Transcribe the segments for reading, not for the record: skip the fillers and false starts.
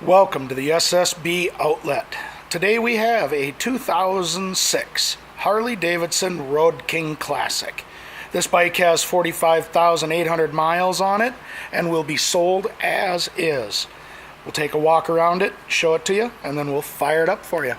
Welcome to the SSB Outlet. Today we have a 2006 Harley Davidson Road King Classic. This bike has 45,800 miles on it and will be sold as is. We'll take a walk around it, show it to you, and then we'll fire it up for you.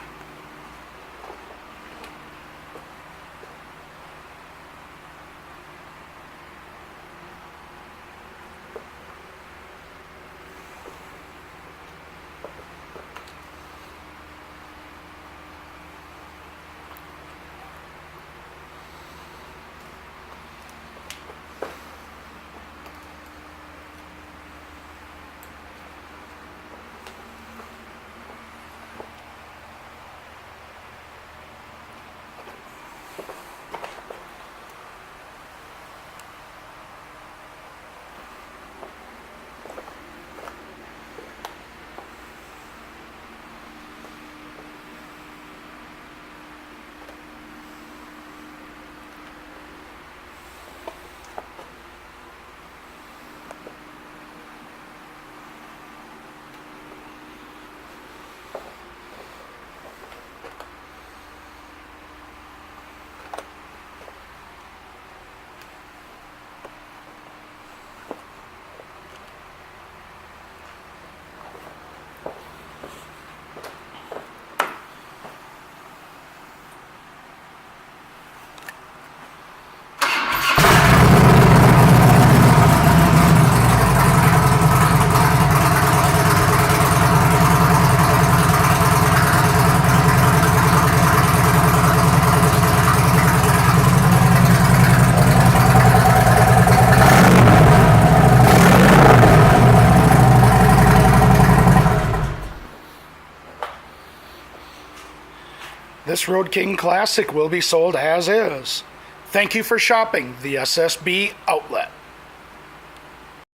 This Road King Classic will be sold as is. Thank you for shopping the SSB Outlet.